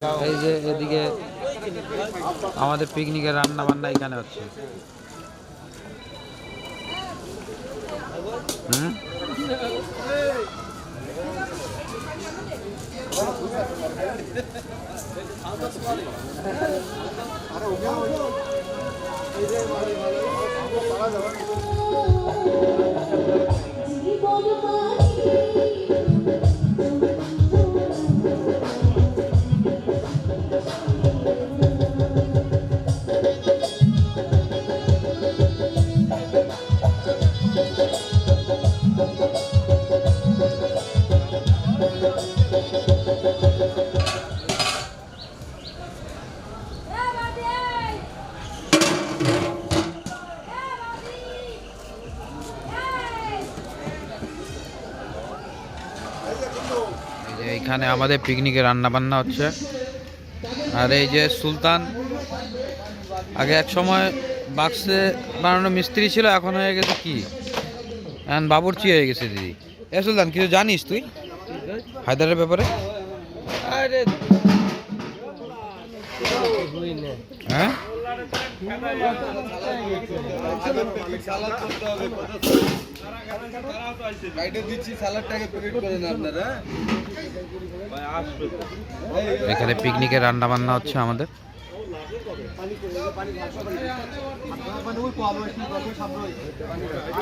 এই যে এদিকে আমাদের পিকনিকের রান্না বান্না এখানে হচ্ছে। হুম এইখানে আমাদের পিকনিকে রান্না বান্না হচ্ছে। আর এই যে সুলতান আগে এক সময় বাক্সে বানানো মিস্ত্রি ছিল, এখন হয়ে গেছে কি এখন বাবুর্চি হয়ে গেছে। দিদি এ সুলতান, কিছু জানিস তুই হায়দারের ব্যাপারে? হ্যাঁ, এখানে পিকনিকের রান্না বান্না হচ্ছে আমাদের।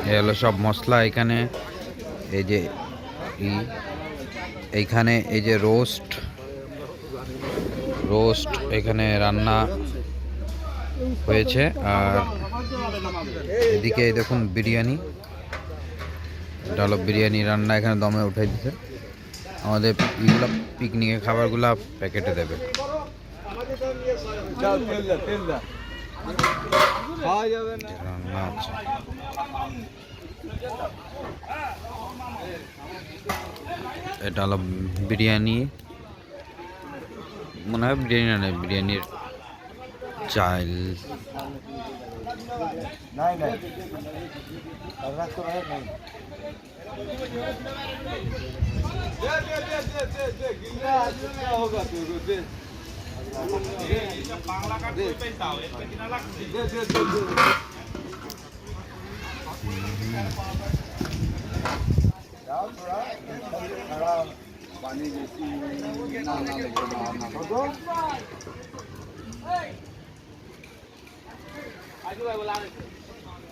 হলো সব মশলা এখানে। এই যে এইখানে এই যে রোস্ট এখানে রান্না হয়েছে। আর এদিকে দেখুন বিরিয়ানি, এটা হলো বিরিয়ানি রান্না, এখানে দমে উঠাই দিতে। আমাদের এগুলো পিকনিকের খাবারগুলো প্যাকেটে দেবে। রান্না আছে। এটা হলো বিরিয়ানি, মনে হয় বিরিয়ানি না, বিরিয়ানির চাল।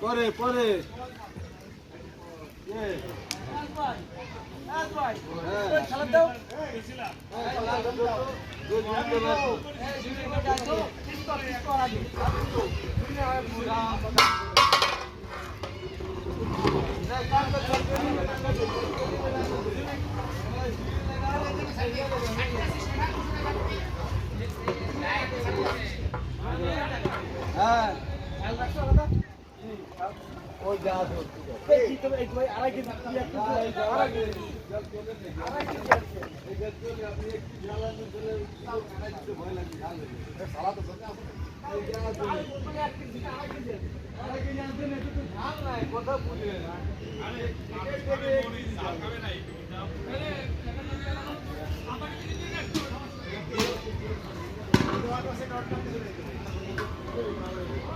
পরে পরে হ্যাঁ ওই যা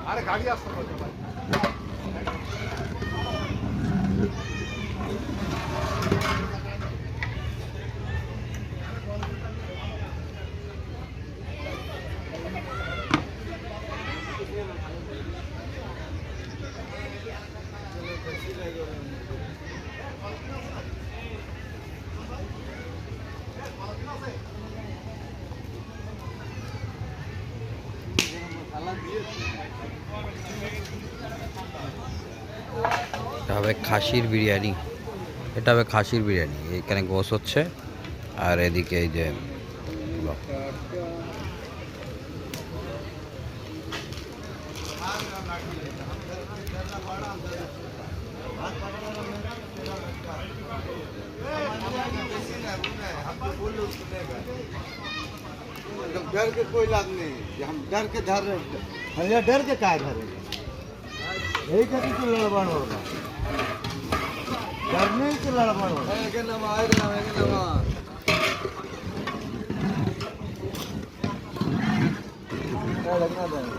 আরে গাড়ি আসতে পারবে ভাই। এটা হবে খাসির বিরিয়ানি, এটা হবে খাসির বিরিয়ানি। এখানে গোশ হচ্ছে, আর এদিকে এই যে डर के कोई लाभ नहीं, हम डर के धर रहे, डर के क्या धरेंगे? यही कभी तो लड़बड़ होगा, डरने से लड़बड़ होगा। लगना देंगे।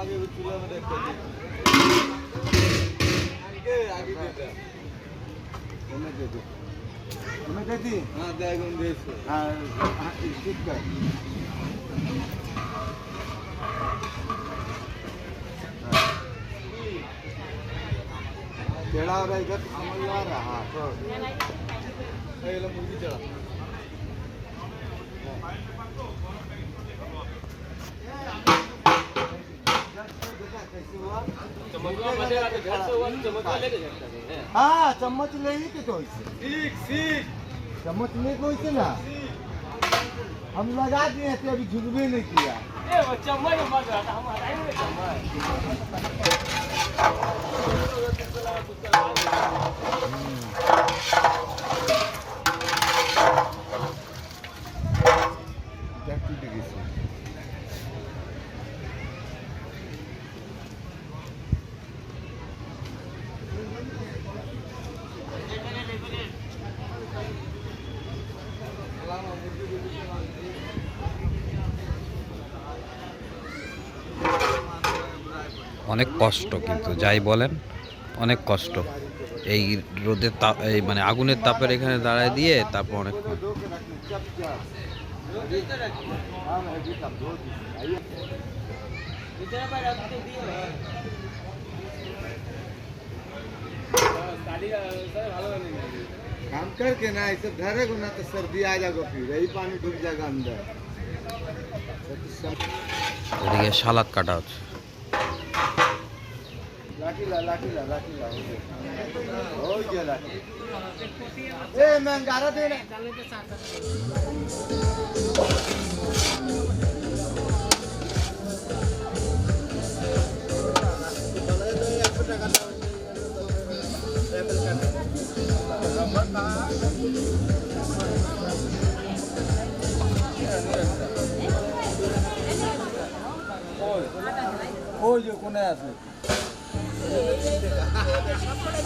आगे भी चूल्हा में देखो आगे दे दे हमें दे दो हमें दे दी हाँ दे दे हाँ ठीक कर चढ़ा रहा इधर समझ आ रहा तो ये लो मुर्गी चढ़ा हाँ चम्मच ले ही के तो सीख सीख चम्मच ले कोई से ना हम लगा दिए थे अभी झुकबे नहीं किया वो चम्मच मत रहा हम हटाएंगे অনেক কষ্ট, কিন্তু যাই বলেন অনেক কষ্ট এই রোদের তাপ, এই মানে আগুনের তাপের এখানে দাঁড়ায় দিয়ে তারপর অনেক काम करके ना ऐसे धरेगा ना तो सर्दी आ जाएगा फिर यही पानी डूब जाएगा अंदर এদিকে সালাদ কাটা হচ্ছে। लाठी ला हो गया लाठी ए मैं गारा दे ওই যে কোনে আছে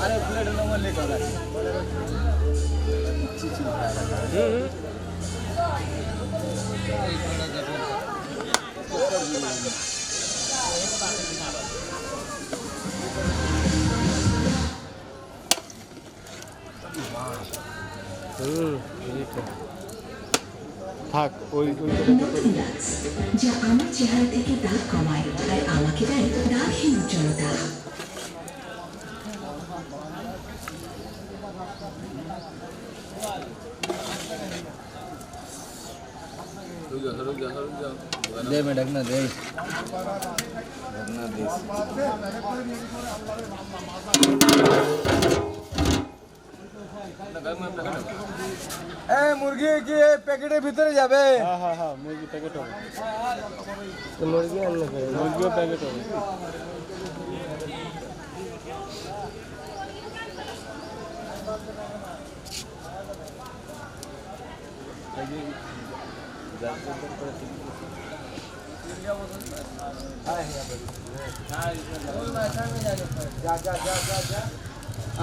আরে প্লেট নম্বর লেখা আছে থাক ওই যা আমার চেহারা থেকে দাগ কমায় আর আমাকে দেয় দাগহীন উজ্জ্বলতা। दे मैं ढकना दे मुर्गी की पैकेटे भीतर जाबे हाँ हाँ हाँ मुर्गी पैकेट हो तो मुर्गी मुर्गी पैकेट हो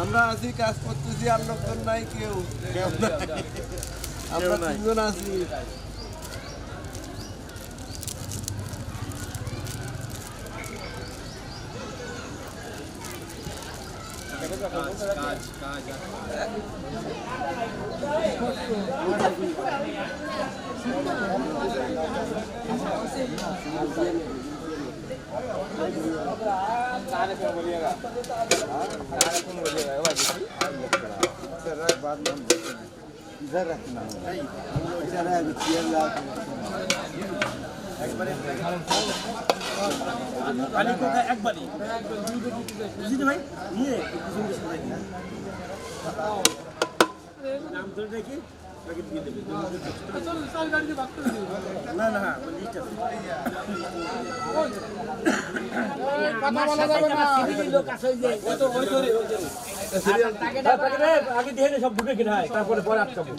আমরা আছি কাজ করতেছি আর লোকজন নাই কেউ আমরা তিনজন আছি इधर रखना इधर है चेयर ला पानी को एक बारी बुझिए भाई ये नाम तो देखिए बाकी দিয়ে দেবে চল সাল গাড়ি দিয়ে বাকতে না না হ্যাঁ লিস্ট আছে কথা বলা যাবে না সিভিল লোক আছে যে ওই তো সিরিয়াল টাকা আগে দিয়ে সব ঢুকে কিনা তারপরে পরে আটকাবো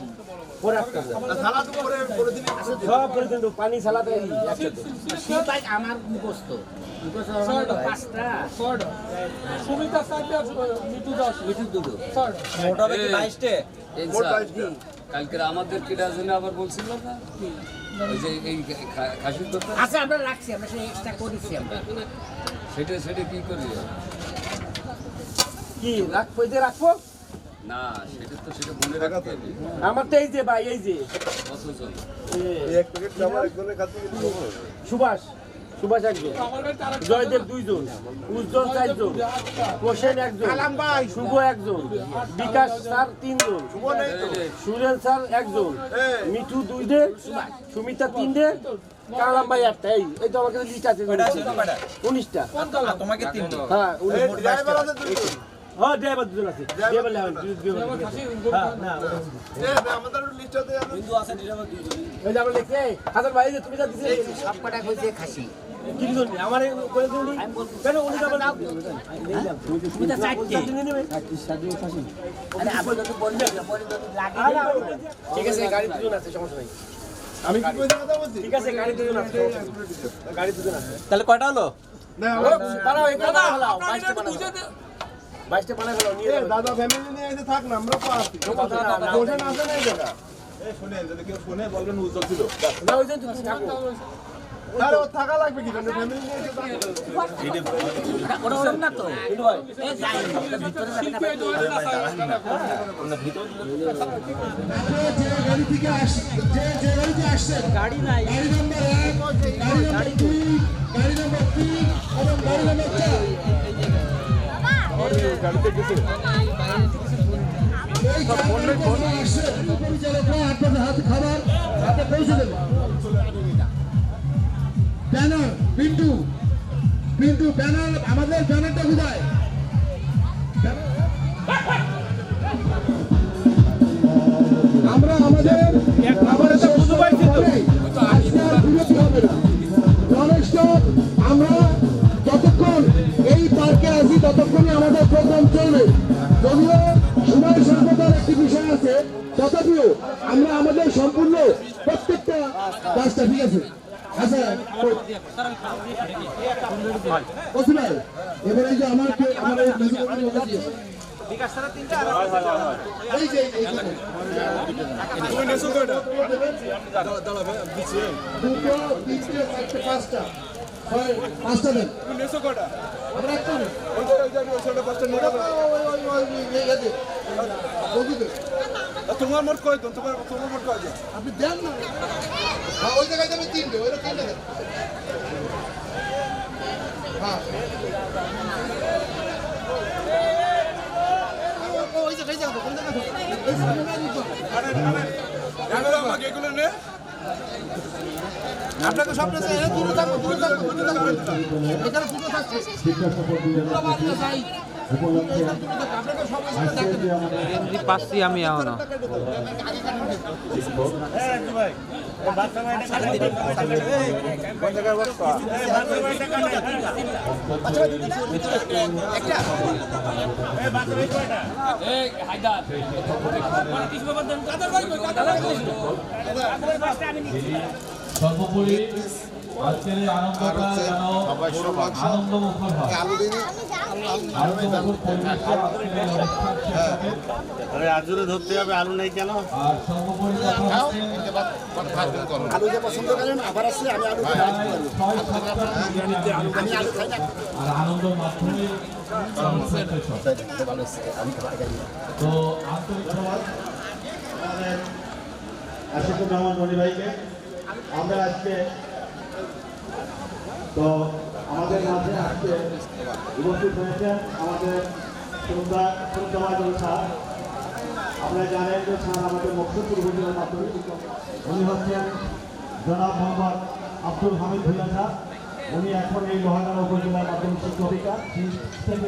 পরে আসতে হবে। সালাদ করে দিবি সব করে দিন, পানি সালাদ একসাথে। আমার মুখস্থ পাঁচটা সুমিতা সাইডে মিঠু দাস মিঠুর দুটো মোটা বেশি 22টে কালকে আমাদের কেটা জন্য আবার বলছিল না ওই যে এই খাসির দোকান আচ্ছা আমরা রাখছি, আমরা সেই এক্সট্রা করেছি আমরা। সেটা কি করি কি রাখবো, এই যে রাখবো? না সেটা মনে রাখতে হবে আমার তো এই যে ভাই, এই যে কতজন এক প্যাকেট আমার একজনের কাছে সুভাষ একজন, জয়দেব 2 জন, উজ্জ্বল 4 জন, প্রসেন 1 জন, শুভ 1 জন, বিকাশ স্যার 3 জন, সুরেন স্যার 1 জন, মিঠু 2 ডে, সুমিতা 3 ডে, কালাম ভাই 1টা। এই তো আমার কাছে লিস্ট আছে 19টা। তোমাকে 3টে হ্যাঁ ড্রাইভার আছে দুই হ্যাঁ, ড্রাইভার 2 জন আছে, ড্রাইভার লেভেল হ্যাঁ না আমাদের লিস্টে বিন্দু আছে ড্রাইভার 2 জন ওই যে আমরা লিখছি। হাসান ভাই, এই যে তুমি যা দিছিলে সব কটা হয়েছে খাসি। কি দিন আমার করে দিন কেন উনি যাবেন না তুমি তো চারটে। নেবে আরে আপনি তো বললেন পরে তো লাগে। ঠিক আছে, গাড়ি 2 জন আছে, সমস্যা নাই। আমি কি কইতে কথা বলছি ঠিক আছে, গাড়ি 2 জন আছে, গাড়ি 2 জন আছে। তাহলে কয়টা হলো না বানাও, এই কথা বানাও, 22টা বানাও, 22টা বানাও নিয়ে যাও। দাদা ফ্যামিলি নিয়ে এসে থাক না আমরা পাচ্ছি কথা না, না, বসে না আছে না এই জায়গা শুনেন যদি কেউ শুনে বলবেন উজ্জ্বল ছিল না, ওই যে তুমি থাকো। আরে ও থাকা লাগবে কি জন্য ফ্যামিলি নিয়ে এসে থাকো ওটা ওরকম না তো। কিন্তু ভাই এ যাই ভিতরে যাবে না ভাই। গাড়ি থেকে যে গাড়িতে আসছেন গাড়ি নাই, গাড়ি নাম্বার 1, গাড়ি নাম্বার 2, গাড়ি নাম্বার 3 এবং গাড়ি নাম্বার 4 গাড়িতে গেছে এই গাড়িতে আসছেন পরিচালকরা আপনাদের হাতে খাবার হাতে পৌঁছে দেবে। ব্যানার পিন্টু ব্যানার, আমাদের ব্যানারটা কোথায়? আমরা আমাদের খাবারের বুঝতে পারছি তো আজকে আর বিরতি হবে না। ননস্টপ আমরা যতক্ষণ এই পার্কে আছি ততক্ষণই আমাদের প্রোগ্রাম চলবে। যদিও সময় স্বল্পতার একটি বিষয় আছে, তথাপিও আমরা আমাদের সম্পূর্ণ প্রত্যেকটা কাজটা ঠিক আছে। আচ্ছা কসি ভাই, এবার এই যে আমার এই এই যে দুটো, তিনটে, চারটে, পাঁচটা দেন। আমরা একটা নেই। তোমার মোট কয় তোমার মোট কয় আপনি দেন না, হ্যাঁ ওই জায়গায় যাবে 3টে, ওইটা 3টে দেন। হ্যাঁ ওই জায়গায় যাবে, কোন জায়গায় আমাকে এগুলো নে আপনাকে সব কাছে দূরে থাকো এখানে দুটো থাকছে পাচ্ছি আমি এখনো সর্বোপরি আজকের এই আনন্দটা যেন আনন্দমুখর হয়, আনন্দমুখর পরিবেশে আজকের এই অনুষ্ঠান শেষ হবে। আজুরে ধরতে হবে আলু নেই কেন আর সর্বোপরি কথা হচ্ছে আলু যে পছন্দ করেন আবার আসছে আমি আলু প্রায় 6-7টা বিরিয়ানি আর আনন্দের মাধ্যমে অনুষ্ঠান শেষ হবে। তো আন্তরিক ধন্যবাদ আমাদের আশিকুর রহমান মনি ভাইকে। আমরা আজকে তো আমাদের মাঝে আজকে উপস্থিত হয়েছেন আমাদের স্যার। আপনারা জানেন যে স্যার আমাদের মকসুদপুর উপজেলার মাধ্যমে উনি হচ্ছেন জনাব মোহাম্মদ আব্দুল হামিদ ভুইয়া স্যার। উনি এখন এই লোহাগাড়া উপজেলার মাধ্যমিক শিক্ষিকা থেকে